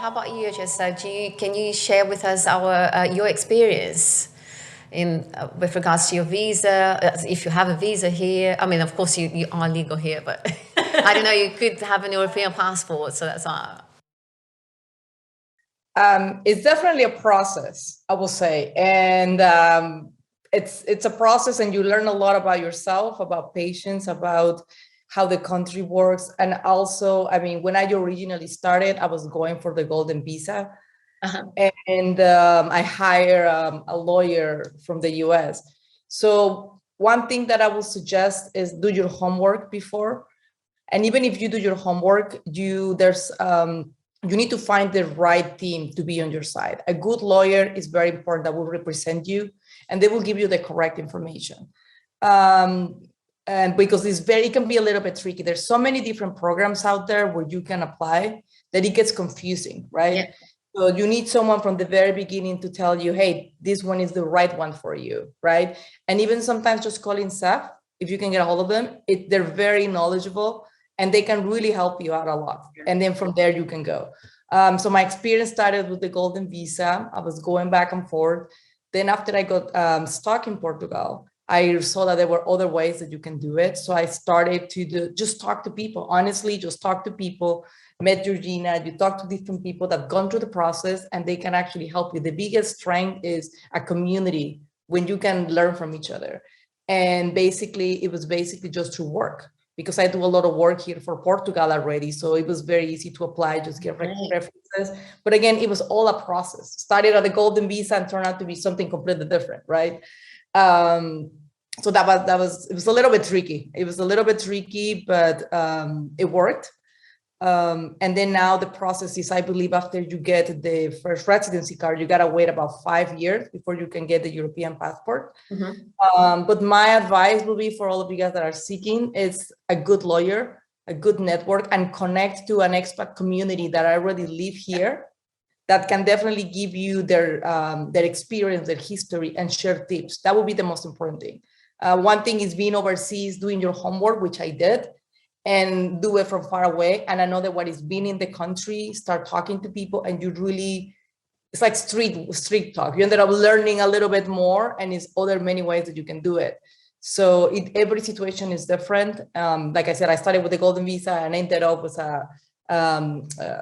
how about you, Ayessa? Can you share with us your experience in with regards to your visa, if you have a visa here? I mean, of course, you are legal here, but I don't know, you could have an European passport, so that's all. It's definitely a process, I will say, and it's a process, and you learn a lot about yourself, about patience, about how the country works. And also, I mean, when I originally started, I was going for the golden visa. And I hire a lawyer from the US. So one thing that I would suggest is do your homework before. And even if you do your homework, you need to find the right team to be on your side. A good lawyer is very important, that will represent you, and they will give you the correct information. And because it can be a little bit tricky. There's so many different programs out there where you can apply that it gets confusing, right? Yeah. So you need someone from the very beginning to tell you, hey, this one is the right one for you, right? And even sometimes just calling staff, if you can get a hold of them, they're very knowledgeable and they can really help you out a lot. And then from there you can go. So my experience started with the golden visa. I was going back and forth. Then after I got stuck in Portugal, I saw that there were other ways that you can do it. So I started to just talk to people, honestly, just talk to people. Met Georgina, you talk to different people that have gone through the process and they can actually help you. The biggest strength is a community when you can learn from each other. And basically, it was just to work, because I do a lot of work here for Portugal already. So it was very easy to apply, just get references. But again, it was all a process. Started at the golden visa and turned out to be something completely different, right? So it was a little bit tricky. It was a little bit tricky, but it worked. And then now the process is, I believe, after you get the first residency card, you got to wait about 5 years before you can get the European passport. But my advice will be for all of you guys that are seeking is a good lawyer, a good network, and connect to an expat community that already live here, that can definitely give you their experience, their history, and share tips. That would be the most important thing. One thing is being overseas, doing your homework, which I did, and do it from far away. And another one is being in the country, start talking to people, and it's like street talk. You ended up learning a little bit more, and it's many ways that you can do it. So every situation is different. Like I said, I started with the golden visa and ended up with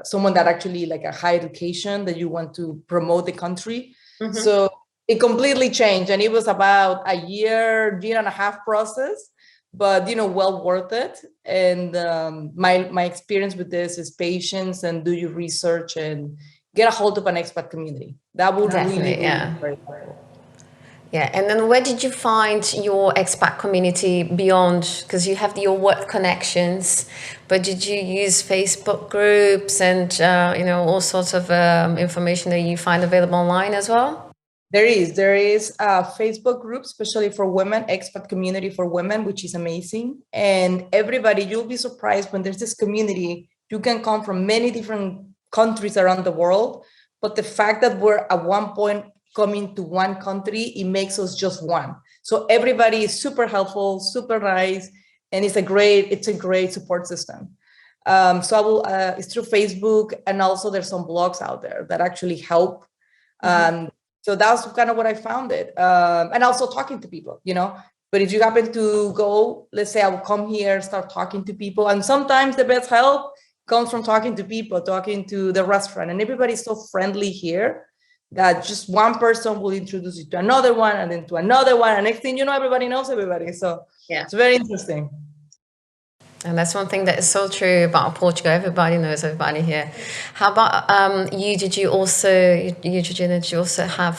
someone that actually like a high education that you want to promote the country. So it completely changed, and it was about a year and a half process, but well worth it. And my experience with this is patience and do your research and get a hold of an expat community. That would really be very helpful. Yeah, and then where did you find your expat community beyond, because you have your work connections, but did you use Facebook groups and all sorts of information that you find available online as well? There is a Facebook group, especially for women, expat community for women, which is amazing. And everybody, you'll be surprised when there's this community. You can come from many different countries around the world, but the fact that we're at one point coming to one country, it makes us just one. So everybody is super helpful, super nice, and it's a great support system. So it's through Facebook, and also there's some blogs out there that actually help. So that's kind of what I found it. And also talking to people, but if you happen to go, let's say I will come here, start talking to people. And sometimes the best help comes from talking to people, talking to the restaurant, and everybody's so friendly here that just one person will introduce you to another one, and then to another one. And next thing you know, everybody knows everybody. So yeah, it's very interesting. And that's one thing that is so true about Portugal. Everybody knows everybody here. How about you? Did you also, Georgina, did you also have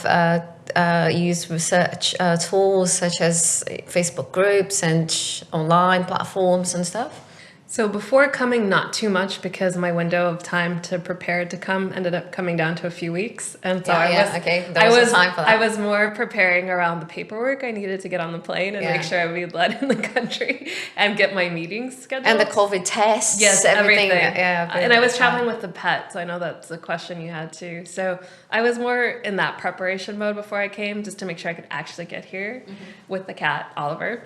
use research tools such as Facebook groups and online platforms and stuff? So before coming, not too much, because my window of time to prepare to come ended up coming down to a few weeks, and so I was more preparing around the paperwork I needed to get on the plane and make sure I would be let in the country and get my meetings scheduled. And the COVID tests. Yes, everything. And I was traveling with the pet, so I know that's a question you had too. So I was more in that preparation mode before I came, just to make sure I could actually get here with the cat, Oliver.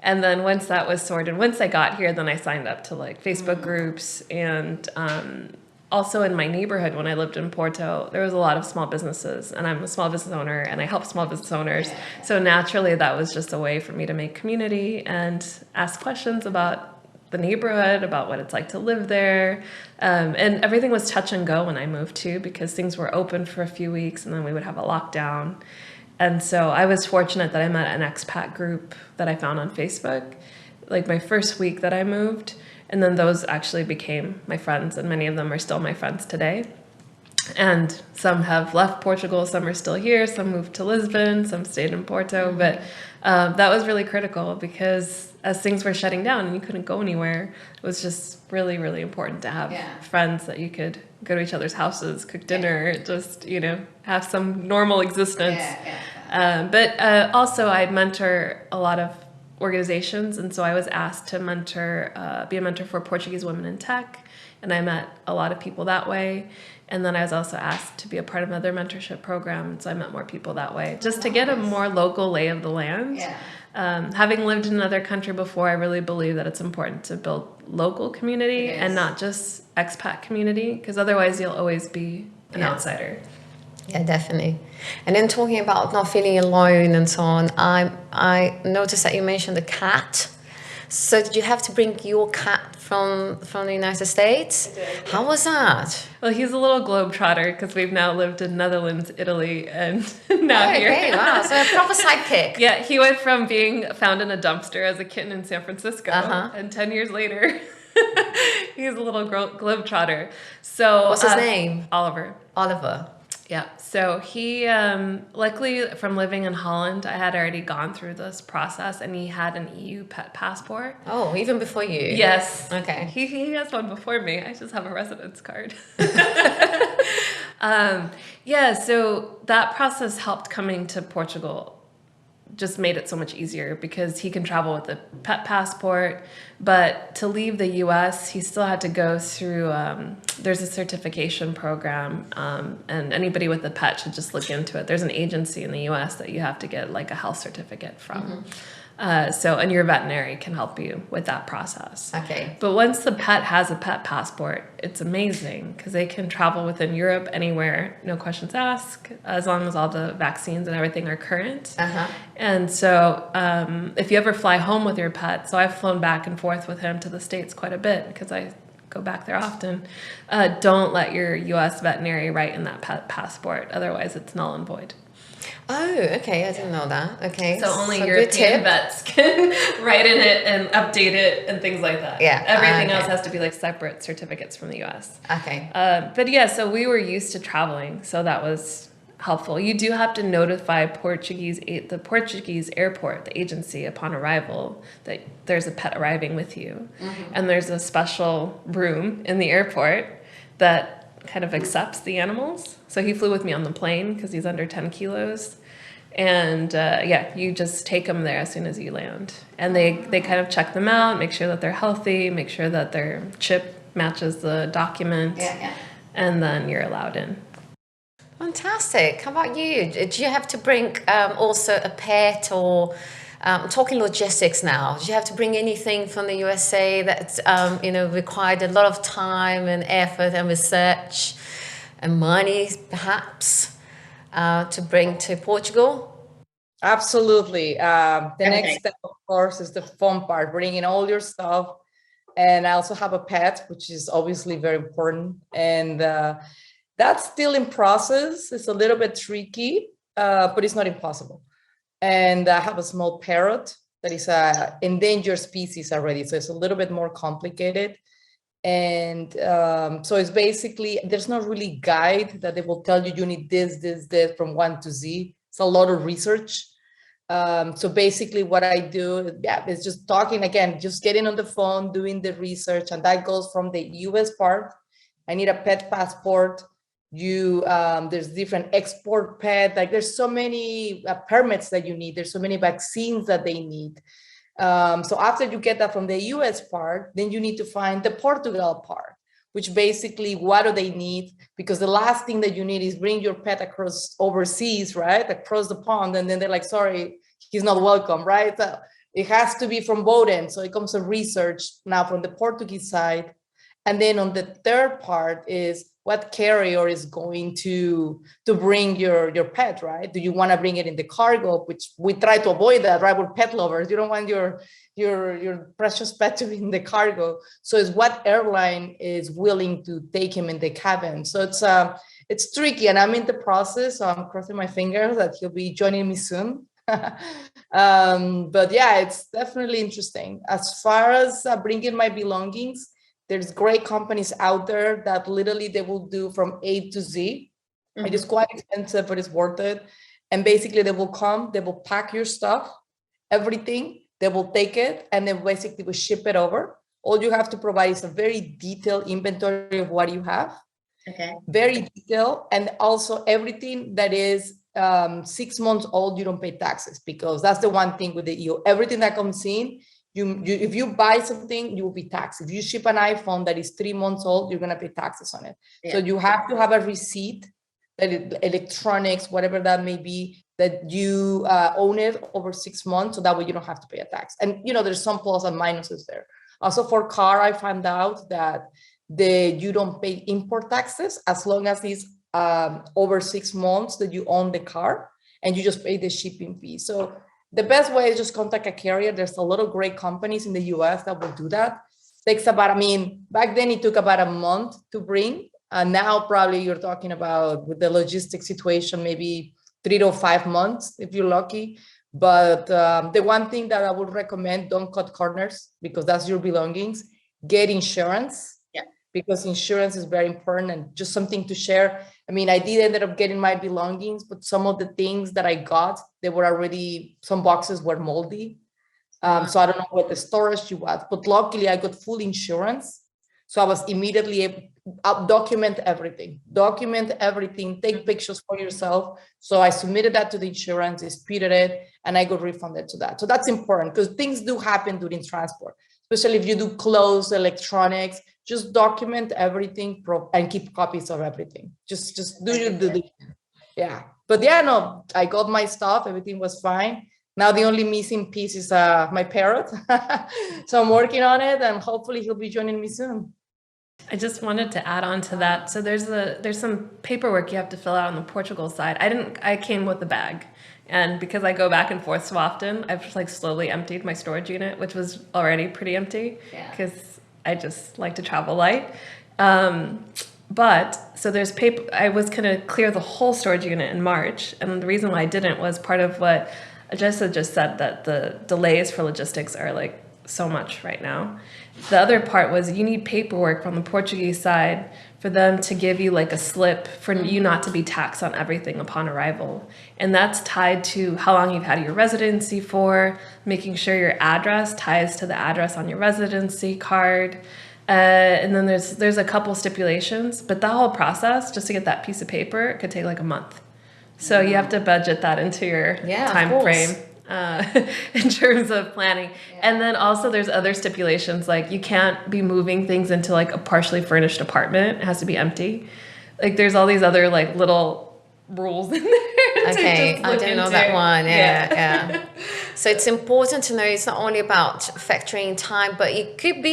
And then once that was sorted, once I got here, then I signed up to like Facebook groups and also in my neighborhood, when I lived in Porto, there was a lot of small businesses, and I'm a small business owner and I help small business owners. So naturally that was just a way for me to make community and ask questions about the neighborhood, about what it's like to live there. And everything was touch and go when I moved too, because things were open for a few weeks and then we would have a lockdown. And so I was fortunate that I met an expat group that I found on Facebook, like my first week that I moved. And then those actually became my friends, and many of them are still my friends today. And some have left Portugal, some are still here, some moved to Lisbon, some stayed in Porto. But that was really critical, because as things were shutting down and you couldn't go anywhere, it was just really, really important to have friends that you could go to each other's houses, cook dinner, just, you know, have some normal existence. But also I mentor a lot of organizations, and so I was asked to be a mentor for Portuguese women in tech, and I met a lot of people that way. And then I was also asked to be a part of another mentorship program, so I met more people that way, just to get a more local lay of the land. Having lived in another country before, I really believe that it's important to build local community and not just expat community, because otherwise you'll always be an outsider. Yeah, definitely. And then talking about not feeling alone and so on, I noticed that you mentioned the cat. So did you have to bring your cat from the United States? I did. How was that? Well, he's a little globetrotter, because we've now lived in Netherlands, Italy, and now here. Okay, wow. So a proper sidekick. Yeah, he went from being found in a dumpster as a kitten in San Francisco, and 10 years later, he's a little globetrotter. So what's his name? Oliver. Oliver. Yeah, so he, luckily from living in Holland, I had already gone through this process, and he had an EU pet passport. Oh, even before you? Yes. Okay. He has one before me. I just have a residence card. So that process helped coming to Portugal, just made it so much easier, because he can travel with a pet passport. But to leave the US, he still had to go through, there's a certification program, and anybody with a pet should just look into it. There's an agency in the US that you have to get like a health certificate from. And your veterinary can help you with that process. Okay. But once the pet has a pet passport, it's amazing, because they can travel within Europe anywhere, no questions asked, as long as all the vaccines and everything are current. And so if you ever fly home with your pet, so I've flown back and forth with him to the States quite a bit, because I go back there often, don't let your US veterinary write in that pet passport. Otherwise, it's null and void. Oh, okay. I didn't know that. Okay. So only European vets can write in it and update it and things like that. Yeah. Everything else has to be like separate certificates from the US. Okay. But yeah, so we were used to traveling, so that was helpful. You do have to notify the Portuguese airport, the agency, upon arrival that there's a pet arriving with you. And there's a special room in the airport that kind of accepts the animals. So he flew with me on the plane, because he's under 10 kilos. And you just take them there as soon as you land. And they kind of check them out, make sure that they're healthy, make sure that their chip matches the document. And then you're allowed in. Fantastic. How about you? Did you have to bring also a pet, or talking logistics now? Did you have to bring anything from the USA that required a lot of time and effort and research and money, perhaps, to bring to Portugal? Absolutely. The next step, of course, is the fun part, bringing all your stuff. And I also have a pet, which is obviously very important. And that's still in process. It's a little bit tricky, but it's not impossible. And I have a small parrot that is an endangered species already. So it's a little bit more complicated. And so it's basically, there's not really guide that they will tell you need this from 1 to Z. It's a lot of research. So basically what I do is just talking again, just getting on the phone, doing the research. And that goes from the US part. I need a pet passport. There's different export pet, like there's so many permits that you need. There's so many vaccines that they need. So after you get that from the US part, then you need to find the Portugal part, which basically, what do they need? Because the last thing that you need is bring your pet across overseas, right? Across the pond. And then they're like, sorry, he's not welcome, right? So it has to be from both ends. So it comes to research now from the Portuguese side. And then on the third part is what carrier is going to bring your pet, right? Do you want to bring it in the cargo, which we try to avoid that, right? We're pet lovers. You don't want your precious pet to be in the cargo. So it's what airline is willing to take him in the cabin. So it's tricky, and I'm in the process. So I'm crossing my fingers that he'll be joining me soon. But yeah, it's definitely interesting. As far as bringing my belongings, there's great companies out there that literally they will do from A to Z. Mm-hmm. It is quite expensive, but it's worth it. And basically they will come, they will pack your stuff, everything, they will take it, and then basically will ship it over. All you have to provide is a very detailed inventory of what you have. Okay. Very detailed. And also everything that is 6 months old, you don't pay taxes, because that's the one thing with the EU. Everything that comes in, you if you buy something, you will be taxed. If you ship an iPhone that is 3 months old, you're going to pay taxes on it. Yeah. So you have to have a receipt, that electronics, whatever that may be, that you own it over 6 months. So that way you don't have to pay a tax. And, there's some plus and minuses there. Also for car, I found out that you don't pay import taxes as long as it's over 6 months that you own the car, and you just pay the shipping fee. So the best way is just contact a carrier. There's a lot of great companies in the US that will do that. Takes about, back then it took about a month to bring. Now probably you're talking about, with the logistics situation, maybe 3 to 5 months if you're lucky. But the one thing that I would recommend, don't cut corners, because that's your belongings. Get insurance. Because insurance is very important, and just something to share. I did end up getting my belongings, but some of the things that I got, they were already, some boxes were moldy. So I don't know what the storage you was, but luckily I got full insurance. So I was immediately able to document everything, take pictures for yourself. So I submitted that to the insurance, they speeded it, and I got refunded to that. So that's important, because things do happen during transport, especially if you do clothes, electronics. Just document everything and keep copies of everything. Just do your yeah. But yeah, no, I got my stuff. Everything was fine. Now the only missing piece is my parrot. So I'm working on it, and hopefully he'll be joining me soon. I just wanted to add on to that. So there's some paperwork you have to fill out on the Portugal side. I came with a bag. And because I go back and forth so often, I've just slowly emptied my storage unit, which was already pretty empty, because I just like to travel light. But so there's paper. I was going to clear the whole storage unit in March. And the reason why I didn't was part of what Ayessa just said, that the delays for logistics are so much right now. The other part was you need paperwork from the Portuguese side for them to give you a slip for you not to be taxed on everything upon arrival. And that's tied to how long you've had your residency for, making sure your address ties to the address on your residency card. And then there's a couple stipulations, but that whole process, just to get that piece of paper, it could take a month. So you have to budget that into your time frame. In terms of planning. And then also there's other stipulations, you can't be moving things into a partially furnished apartment. It has to be empty. There's all these other little rules in there. Okay, I didn't know that one. Yeah. So it's important to know it's not only about factoring time, but it could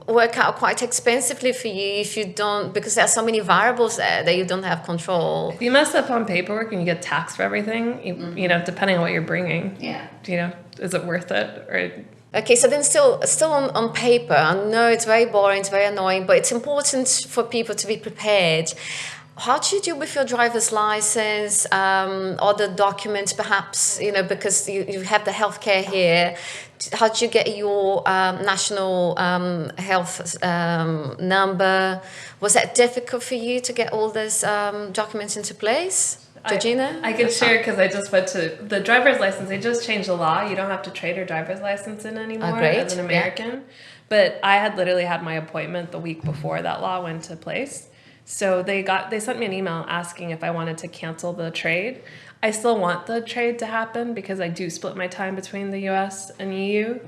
work out quite expensively for you if you don't, because there are so many variables there that you don't have control. If you mess up on paperwork and you get taxed for everything, you depending on what you're bringing, is it worth it? Or okay, so then still on paper, I know it's very boring, it's very annoying, but it's important for people to be prepared. How do you deal with your driver's license, other documents perhaps, because you have the healthcare here? How do you get your national health number? Was that difficult for you to get all those documents into place? Georgina? I could share, because I just went to the driver's license. They just changed the law. You don't have to trade your driver's license in anymore as an American. Yeah. But I had literally had my appointment the week before that law went into place. So they sent me an email asking if I wanted to cancel the trade. I still want the trade to happen because I do split my time between the US and EU.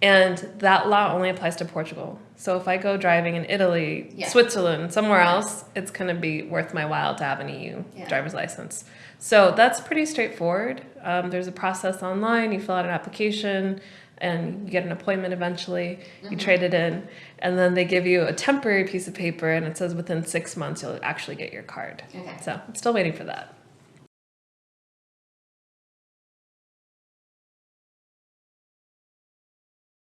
And that law only applies to Portugal. So if I go driving in Italy, Switzerland, somewhere else, it's going to be worth my while to have an EU driver's license. So that's pretty straightforward. There's a process online. You fill out an application. and you get an appointment eventually, you trade it in, and then they give you a temporary piece of paper and it says within 6 months you'll actually get your card. Okay. So I'm still waiting for that.